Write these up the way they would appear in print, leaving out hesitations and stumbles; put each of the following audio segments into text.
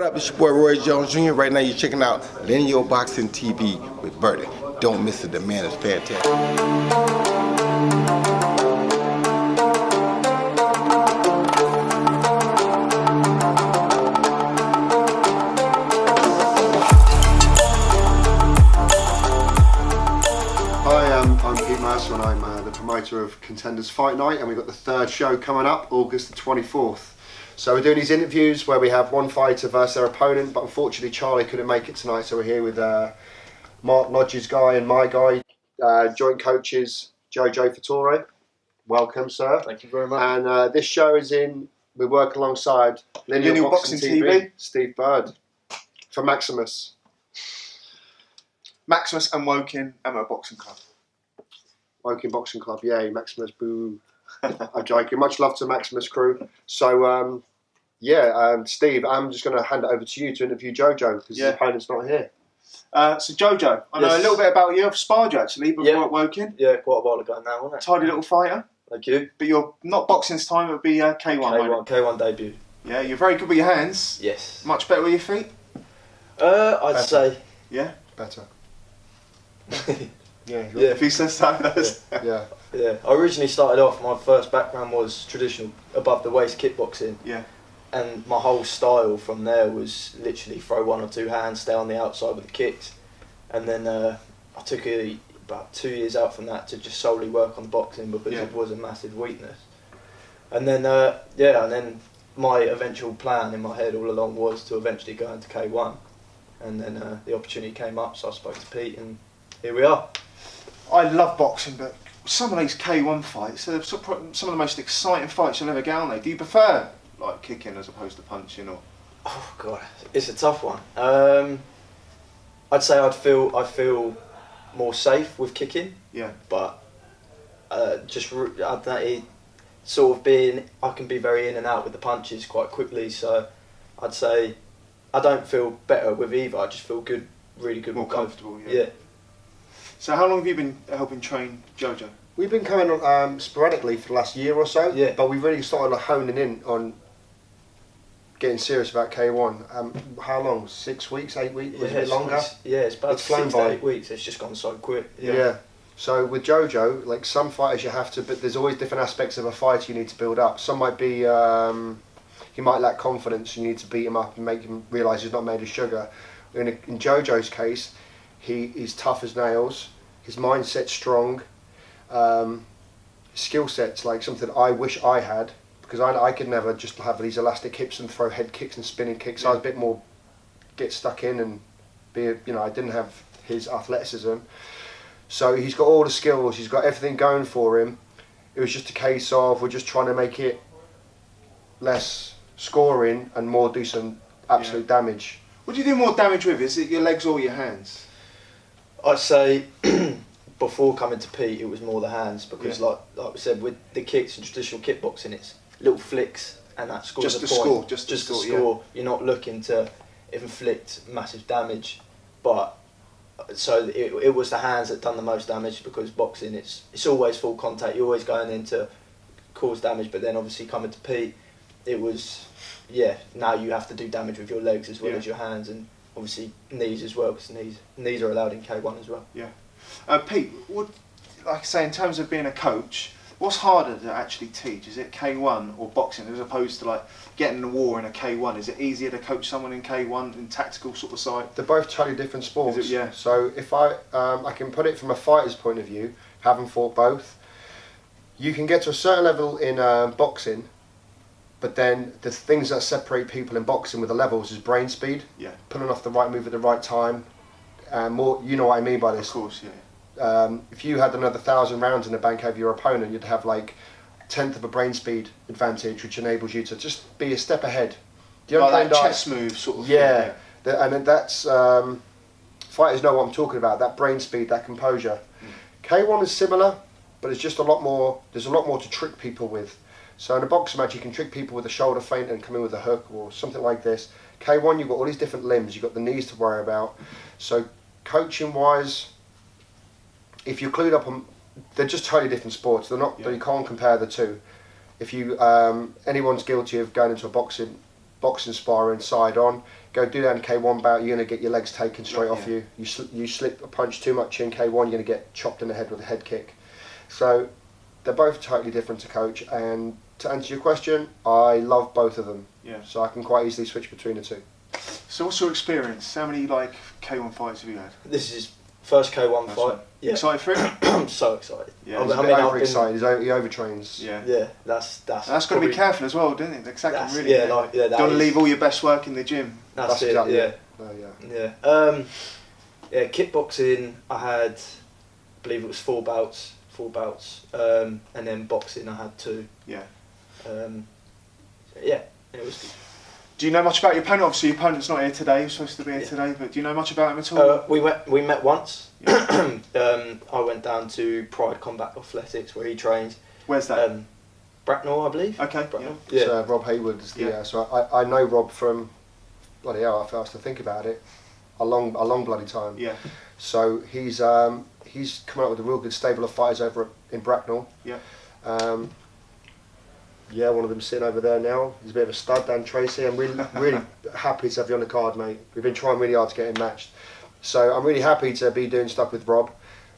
What up, it's your boy Roy Jones Jr. Right now you're checking out LinealBoxing TV with Birdie. Don't miss it, the man is fantastic. I'm Pete Mercer and I'm the promoter of Contenders Fight Night, and we've got the third show coming up, August the 24th. So we're doing these interviews where we have one fighter versus their opponent, but unfortunately Charlie couldn't make it tonight, so we're here with Mark Lodge's guy and my guy, joint coaches JoJo Fattore. Welcome, sir. Thank you very much. And this show is we work alongside LinealBoxing TV, Steve Bird, for Maximus. Maximus and Woking Amateur Boxing Club. Woking Boxing Club, yay, Maximus, boo. I'm joking. Much love to Maximus crew. So, Steve, I'm just going to hand it over to you to interview JoJo because his opponent's not here. So JoJo, I know a little bit about you. I've sparred you actually before at Woking. Yeah, quite a while ago now, wasn't it? Tidy little fighter. Thank you. But you're not boxing this time, it would be K1. K1 debut. Yeah, you're very good with your hands. Yes. Much better with your feet? I'd say. Yeah? Better. Yeah, if he says that, does. Yeah. Yeah. I originally started off, my first background was traditional above the waist kickboxing. Yeah. And my whole style from there was literally throw one or two hands, stay on the outside with the kicks. And then I took about 2 years out from that to just solely work on the boxing because it was a massive weakness. And then, and then my eventual plan in my head all along was to eventually go into K1. And then the opportunity came up, so I spoke to Pete and here we are. I love boxing, but some of these K1 fights, they're some of the most exciting fights you'll ever get, aren't they? Do you prefer like kicking as opposed to punching, or? Oh god, it's a tough one. I'd say I feel more safe with kicking. Yeah. But I don't know, it sort of being, I can be very in and out with the punches quite quickly. So I'd say I don't feel better with either. I just feel good, really good. More comfortable. Yeah. So how long have you been helping train JoJo? We've been coming on sporadically for the last year or so, but we've really started honing in on getting serious about K1. How long? 6 weeks, 8 weeks? Was it a bit longer? It's about flown 6 to 8 weeks. It's just gone so quick. Yeah. So with JoJo, like some fighters you have to, but there's always different aspects of a fight you need to build up. Some might be, he might lack confidence, you need to beat him up and make him realise he's not made of sugar. In JoJo's case, he's tough as nails, his mindset's strong, skill set's like something I wish I had, because I could never just have these elastic hips and throw head kicks and spinning kicks. I was a bit more get stuck in and I didn't have his athleticism. So he's got all the skills, he's got everything going for him. It was just a case of we're just trying to make it less scoring and more do some absolute damage. What do you do more damage with? Is it your legs or your hands? I'd say before coming to Pete, it was more the hands because, like we said, with the kicks in traditional kickboxing, it's little flicks and that scores just a point. Score, just to score. You're not looking to inflict massive damage, but so it was the hands that done the most damage because boxing, it's always full contact. You're always going in to cause damage, but then obviously coming to Pete, it was now you have to do damage with your legs as well as your hands and obviously knees as well, because knees are allowed in K1 as well. Yeah. Pete, like I say, in terms of being a coach, what's harder to actually teach? Is it K1 or boxing, as opposed to like getting in a war in a K1? Is it easier to coach someone in K1 in tactical sort of side? They're both totally different sports. Is it? Yeah. So if I can put it from a fighter's point of view, having fought both, you can get to a certain level in boxing, but then the things that separate people in boxing with the levels is brain speed. Yeah. Pulling off the right move at the right time. More, you know what I mean by this. Of course, yeah. If you had another 1,000 rounds in the bank over your opponent, you'd have like 1/10 of a brain speed advantage, which enables you to just be a step ahead. Do you understand? Like that chess move sort of thing. And that's fighters know what I'm talking about. That brain speed, that composure. K1 is similar, but it's just a lot more. There's a lot more to trick people with. So in a boxing match, you can trick people with a shoulder feint and come in with a hook or something like this. K1, you've got all these different limbs. You've got the knees to worry about. So coaching-wise, if you're clued up on, they're just totally different sports. They're not. You can't compare the two. If you anyone's guilty of going into a boxing sparring side on, Go do that in K1 bout, you're going to get your legs taken straight Yeah. off you. You slip a punch too much in K1, you're going to get chopped in the head with a head kick. So they're both totally different to coach. And to answer your question, I love both of them. Yeah. So I can quite easily switch between the two. So what's your experience? How many like K1 fights have you had? This is first K1 That's fight. right. Yeah. Excited for it? I'm so excited. Yeah. He's a I bit mean, I've overexcited. He overtrains. Yeah. Yeah, that's And that's got to be careful as well, don't it? Exactly. That's, Really. yeah, like yeah, that Don't is- leave all your best work in the gym. That's it. exactly Yeah. it. Oh, yeah. Yeah. Yeah. Kickboxing, I had, I believe it was 4 bouts. And then boxing, I had 2. Yeah. Yeah. It was good. Do you know much about your opponent? Obviously, your opponent's not here today. He's supposed to be here Yeah. today, but do you know much about him at all? We met once. Yeah. I went down to Pride Combat Athletics where he trains. Where's that? Bracknell, I believe. Okay. Bracknell. Yeah. Yeah. So Rob Hayward is the Yeah. so I know Rob from bloody hell, if I was to think about it, a long bloody time. Yeah. So he's come up with a real good stable of fighters over in Bracknell. Yeah. Yeah, one of them sitting over there now. He's a bit of a stud, Dan Tracy. I'm really happy to have you on the card, mate. We've been trying really hard to get him matched. So I'm really happy to be doing stuff with Rob.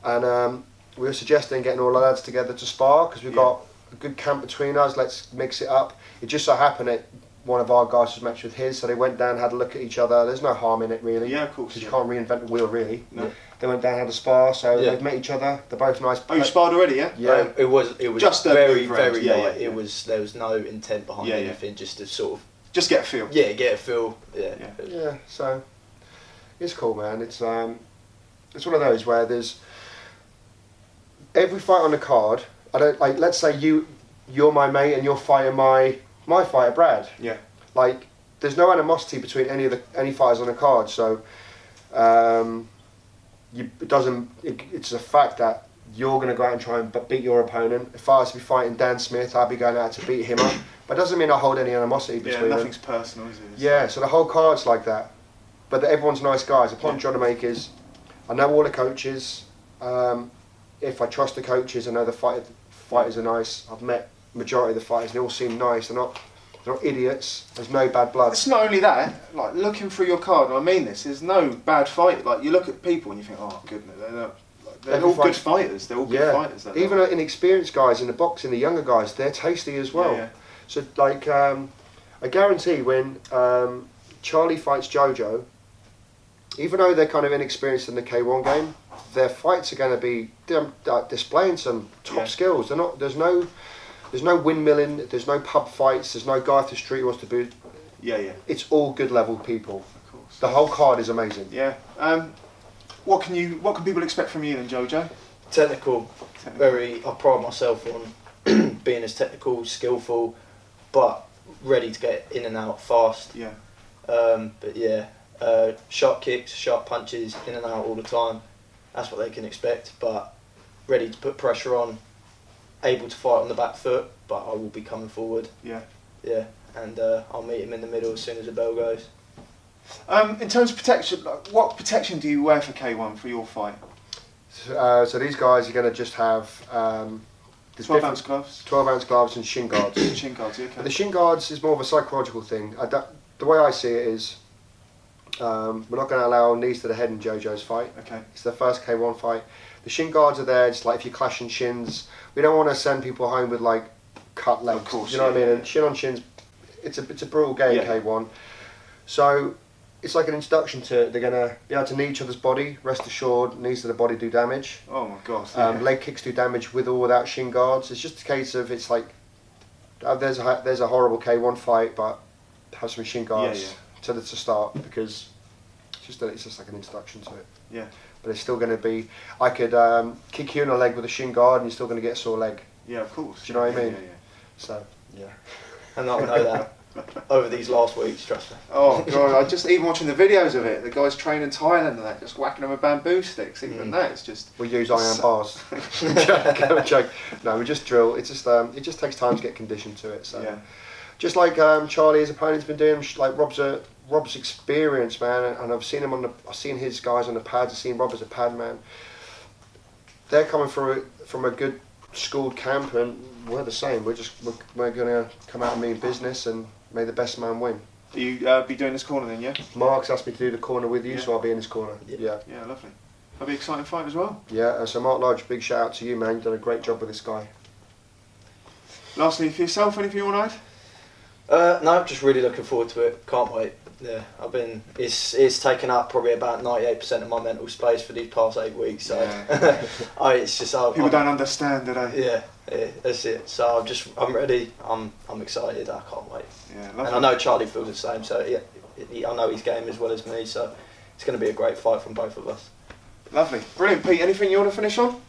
And we were suggesting getting all the lads together to spar because we've got a good camp between us. Let's mix it up. It just so happened that one of our guys was matched with his, so they went down, had a look at each other. There's no harm in it, really. Yeah, of course. Because Yeah. you can't reinvent the wheel, really. No. They went down, had a spar, so Yeah. they've met each other. They're both nice. Oh, you sparred already, yeah? Yeah. It was Just a very move round. very Yeah, light. yeah. It was there was no intent behind Yeah, yeah. anything. Just to sort of Just get a feel. get a feel. Yeah. Yeah. Yeah, so it's cool, man. It's one of those where there's every fight on the card. I don't like. Let's say you're my mate and you're fighting my fighter Brad. Yeah. Like there's no animosity between any fighters on the card. So it's a fact that you're going to go out and try and beat your opponent. If I was to be fighting Dan Smith, I'd be going out to beat him up. But it doesn't mean I hold any animosity Yeah, between them. nothing's personal, is it? It's Yeah, like- so the whole card's like that. But everyone's nice guys. The point I'm trying to make is, I know all the coaches. If I trust the coaches, I know the fighters are nice. I've met majority of the fighters. They all seem nice. They're not idiots. There's no bad blood. It's not only that, like looking through your card, and I mean this, there's no bad fight. Like you look at people and you think, oh goodness, they're Every all good fight- fighters. They're all good fighters. They're Even not- inexperienced guys in the boxing, the younger guys, they're tasty as well. Yeah, So like, I guarantee when Charlie fights JoJo, even though they're kind of inexperienced in the K1 game, their fights are going to be displaying some top skills. They're not. There's no windmilling. There's no pub fights. There's no guy off the street who wants to be. yeah. It's all good level people. Of course. The whole card is amazing. Yeah. What can people expect from you then, JoJo? Technical. I pride myself on being as technical, skillful, but ready to get in and out fast. Yeah. But yeah, sharp kicks, sharp punches, in and out all the time. That's what they can expect. But ready to put pressure on, able to fight on the back foot, but I will be coming forward. Yeah. Yeah, and I'll meet him in the middle as soon as the bell goes. In terms of protection, like, what protection do you wear for K1 for your fight? So these guys are going to just have 12-ounce gloves, 12-ounce gloves and shin guards. shin guards. Yeah, But the okay. shin guards is more of a psychological thing. The way I see it is, we're not going to allow knees to the head in JoJo's fight. Okay. It's the first K1 fight. The shin guards are there, just like if you're clashing shins. We don't want to send people home with like cut legs. Of course, you know what I yeah, mean? yeah. And shin on shins, it's a brutal game, Yeah. K1. So it's like an introduction to they're going to be able to knee each other's body. Rest assured, knees to the body do damage. Oh my God. Leg kicks do damage with or without shin guards. It's just a case of it's like there's a horrible K1 fight, but have some shin guards to start because it's just like an introduction to it. Yeah. But it's still going to be. I could kick you in the leg with a shin guard, and you're still going to get a sore leg. Yeah, of course. Do you know what I mean? Yeah, yeah. So yeah. And I know that over these last weeks, trust me. Oh God, I just even watching the videos of it, the guys training in Thailand and that, just whacking them with bamboo sticks. Even that, it's just. We use iron So- bars. Joke. No, we just drill. It's just it just takes time to get conditioned to it. So Yeah. just like Charlie, his opponent's been doing, like Rob's experience, man, and I've seen him I've seen his guys on the pads. I've seen Rob as a pad man. They're coming from a good schooled camp, and we're the same. We're gonna come out and mean business, and may the best man win. You be doing this corner then, yeah? Mark's asked me to do the corner with you, Yeah. so I'll be in this corner. Yeah. Yeah, lovely. That'll be an exciting fight as well. Yeah, so Mark Lodge, big shout out to you, man. You've done a great job with this guy. Lastly, for yourself, anything you want to add? No, just really looking forward to it. Can't wait. Yeah, it's taken up probably about 98% of my mental space for these past 8 weeks. So it's just People don't understand, do they? Yeah, that's it. So I'm ready. I'm excited. I can't wait. Yeah, And lovely. I know Charlie feels the same. So yeah, I know his game as well as me. So it's going to be a great fight from both of us. Lovely. Brilliant, Pete. Anything you want to finish on?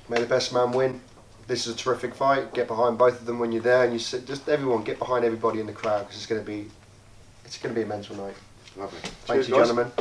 May the best man win. This is a terrific fight. Get behind both of them when you're there, and you sit, just everyone get behind everybody in the crowd because it's going to be a mental night. Lovely. Thank Cheers, you, guys. gentlemen.